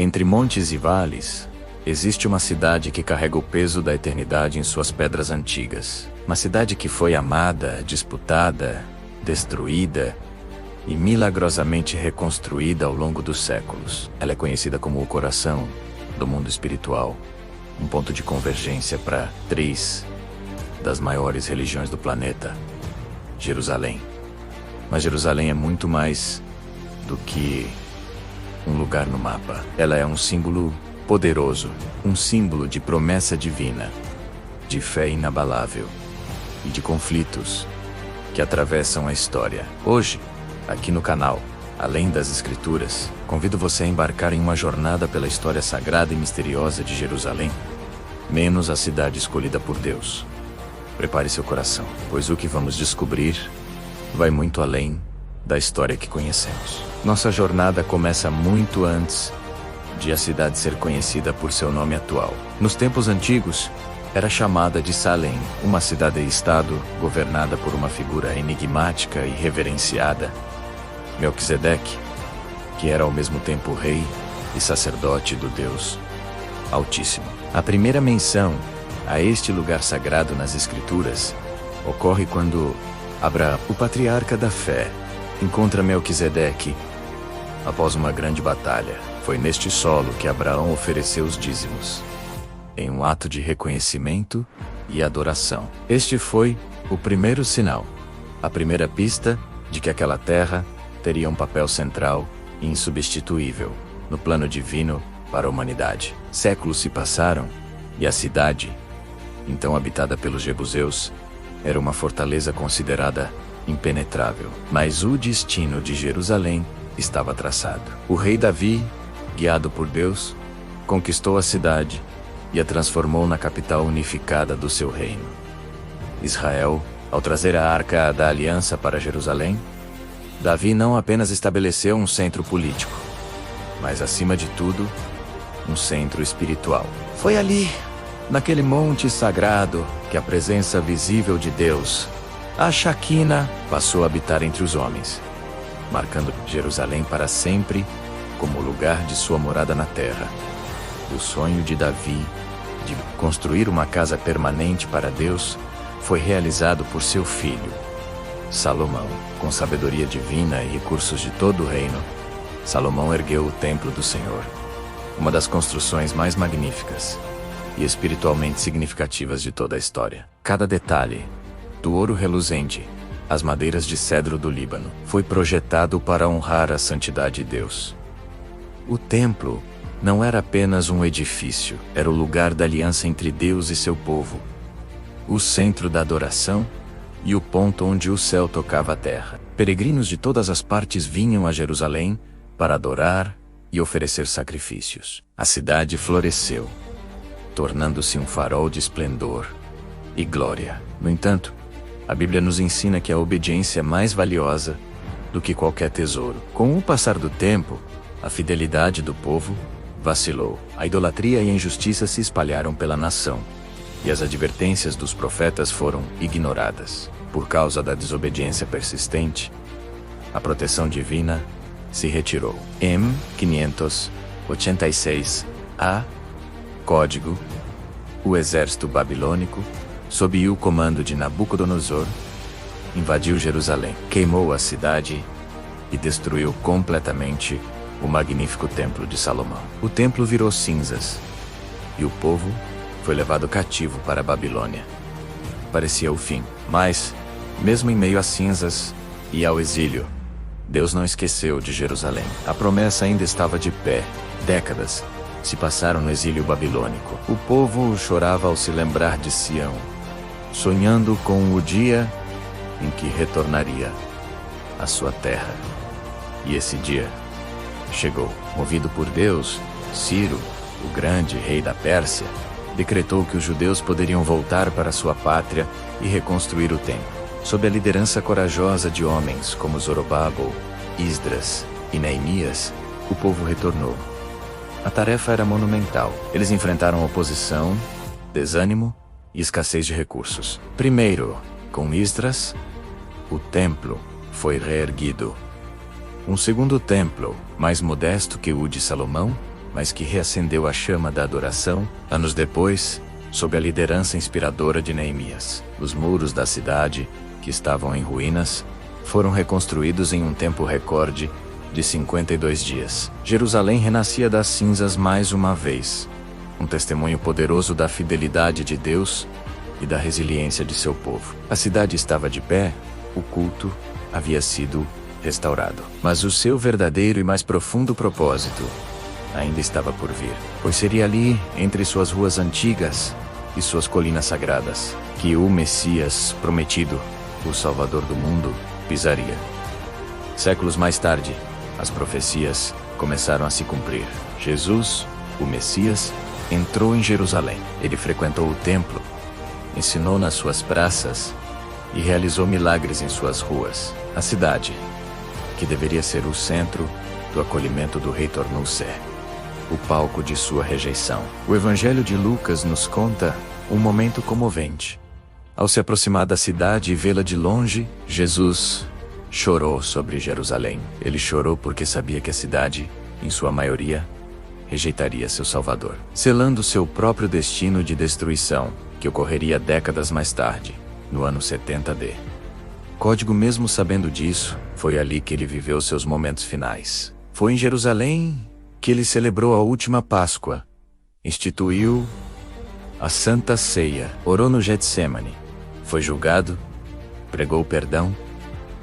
Entre montes e vales, existe uma cidade que carrega o peso da eternidade em suas pedras antigas. Uma cidade que foi amada, disputada, destruída e milagrosamente reconstruída ao longo dos séculos. Ela é conhecida como o coração do mundo espiritual, um ponto de convergência para 3 das maiores religiões do planeta, Jerusalém. Mas Jerusalém é muito mais do que um lugar no mapa. Ela é um símbolo poderoso, um símbolo de promessa divina, de fé inabalável e de conflitos que atravessam a história. Hoje, aqui no canal, Além das Escrituras, convido você a embarcar em uma jornada pela história sagrada e misteriosa de Jerusalém, menos a cidade escolhida por Deus. Prepare seu coração, pois o que vamos descobrir vai muito além da história que conhecemos. Nossa jornada começa muito antes de a cidade ser conhecida por seu nome atual. Nos tempos antigos, era chamada de Salém, uma cidade-estado governada por uma figura enigmática e reverenciada, Melquisedeque, que era ao mesmo tempo rei e sacerdote do Deus Altíssimo. A primeira menção a este lugar sagrado nas Escrituras ocorre quando Abraão, o patriarca da fé, encontra Melquisedeque após uma grande batalha. Foi neste solo que Abraão ofereceu os dízimos, em um ato de reconhecimento e adoração. Este foi o primeiro sinal, a primeira pista de que aquela terra teria um papel central e insubstituível no plano divino para a humanidade. Séculos se passaram e a cidade, então habitada pelos jebuseus, era uma fortaleza considerada impenetrável. Mas o destino de Jerusalém estava traçado. O rei Davi, guiado por Deus, conquistou a cidade e a transformou na capital unificada do seu reino. Israel, ao trazer a Arca da Aliança para Jerusalém, Davi não apenas estabeleceu um centro político, mas, acima de tudo, um centro espiritual. Foi ali, naquele monte sagrado, que a presença visível de Deus, a Shequina, passou a habitar entre os homens, marcando Jerusalém para sempre como o lugar de sua morada na terra. O sonho de Davi de construir uma casa permanente para Deus foi realizado por seu filho, Salomão. Com sabedoria divina e recursos de todo o reino, Salomão ergueu o templo do Senhor, uma das construções mais magníficas e espiritualmente significativas de toda a história. Cada detalhe, do ouro reluzente às madeiras de cedro do Líbano, foi projetado para honrar a santidade de Deus. O templo não era apenas um edifício, era o lugar da aliança entre Deus e seu povo, o centro da adoração e o ponto onde o céu tocava a terra. Peregrinos de todas as partes vinham a Jerusalém para adorar e oferecer sacrifícios. A cidade floresceu, tornando-se um farol de esplendor e glória. No entanto, a Bíblia nos ensina que a obediência é mais valiosa do que qualquer tesouro. Com o passar do tempo, a fidelidade do povo vacilou. A idolatria e a injustiça se espalharam pela nação, e as advertências dos profetas foram ignoradas. Por causa da desobediência persistente, a proteção divina se retirou. Em 586 a. Código, o exército babilônico, sob o comando de Nabucodonosor, invadiu Jerusalém, queimou a cidade e destruiu completamente o magnífico templo de Salomão. O templo virou cinzas e o povo foi levado cativo para a Babilônia. Parecia o fim, mas, mesmo em meio às cinzas e ao exílio, Deus não esqueceu de Jerusalém. A promessa ainda estava de pé. Décadas se passaram no exílio babilônico. O povo chorava ao se lembrar de Sião, sonhando com o dia em que retornaria à sua terra. E esse dia chegou. Movido por Deus, Ciro, o grande rei da Pérsia, decretou que os judeus poderiam voltar para sua pátria e reconstruir o templo. Sob a liderança corajosa de homens como Zorobabel, Esdras e Neemias, o povo retornou. A tarefa era monumental. Eles enfrentaram oposição, desânimo e escassez de recursos. Primeiro, com Esdras, o templo foi reerguido. Um segundo templo, mais modesto que o de Salomão, mas que reacendeu a chama da adoração, anos depois, sob a liderança inspiradora de Neemias. Os muros da cidade, que estavam em ruínas, foram reconstruídos em um tempo recorde de 52 dias. Jerusalém renascia das cinzas mais uma vez, um testemunho poderoso da fidelidade de Deus e da resiliência de seu povo. A cidade estava de pé, o culto havia sido restaurado. Mas o seu verdadeiro e mais profundo propósito ainda estava por vir, pois seria ali, entre suas ruas antigas e suas colinas sagradas, que o Messias prometido, o Salvador do mundo, pisaria. Séculos mais tarde, as profecias começaram a se cumprir. Jesus, o Messias, entrou em Jerusalém. Ele frequentou o templo, ensinou nas suas praças e realizou milagres em suas ruas. A cidade, que deveria ser o centro do acolhimento do rei, tornou-se o palco de sua rejeição. O Evangelho de Lucas nos conta um momento comovente. Ao se aproximar da cidade e vê-la de longe, Jesus chorou sobre Jerusalém. Ele chorou porque sabia que a cidade, em sua maioria, rejeitaria seu Salvador, selando seu próprio destino de destruição, que ocorreria décadas mais tarde, no ano 70 d. Código, mesmo sabendo disso, foi ali que ele viveu seus momentos finais. Foi em Jerusalém que ele celebrou a última Páscoa, instituiu a Santa Ceia, orou no Getsêmani, foi julgado, pregou o perdão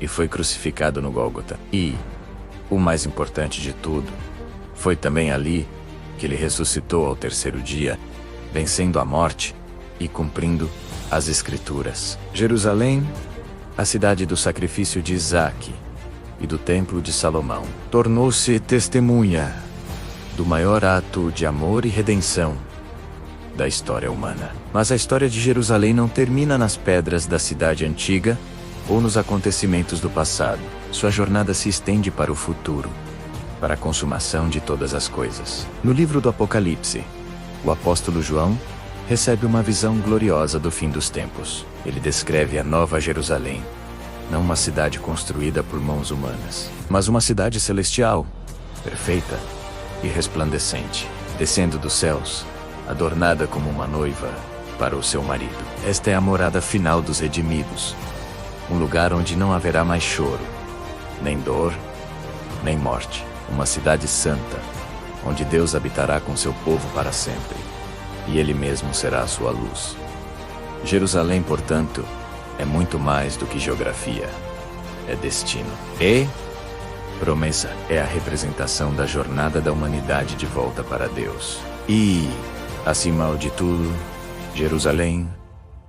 e foi crucificado no Gólgota. E, o mais importante de tudo, foi também ali que ele ressuscitou ao terceiro dia, vencendo a morte e cumprindo as Escrituras. Jerusalém, a cidade do sacrifício de Isaque e do templo de Salomão, tornou-se testemunha do maior ato de amor e redenção da história humana. Mas a história de Jerusalém não termina nas pedras da cidade antiga ou nos acontecimentos do passado. Sua jornada se estende para o futuro, para a consumação de todas as coisas. No livro do Apocalipse, o apóstolo João recebe uma visão gloriosa do fim dos tempos. Ele descreve a Nova Jerusalém, não uma cidade construída por mãos humanas, mas uma cidade celestial, perfeita e resplandecente, descendo dos céus, adornada como uma noiva para o seu marido. Esta é a morada final dos redimidos, um lugar onde não haverá mais choro, nem dor, nem morte. Uma cidade santa, onde Deus habitará com seu povo para sempre, e Ele mesmo será a sua luz. Jerusalém, portanto, é muito mais do que geografia. É destino. E promessa. É a representação da jornada da humanidade de volta para Deus. E, acima de tudo, Jerusalém,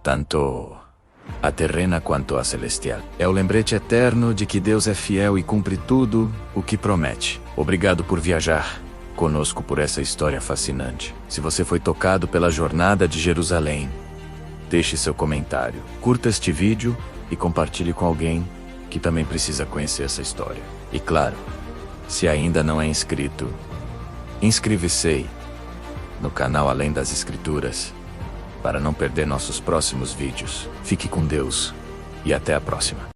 tanto a terrena quanto a celestial, é o lembrete eterno de que Deus é fiel e cumpre tudo o que promete. Obrigado por viajar conosco por essa história fascinante. Se você foi tocado pela jornada de Jerusalém, deixe seu comentário, curta este vídeo e compartilhe com alguém que também precisa conhecer essa história. E claro, se ainda não é inscrito, inscreva-se no canal Além das Escrituras para não perder nossos próximos vídeos. Fique com Deus e até a próxima.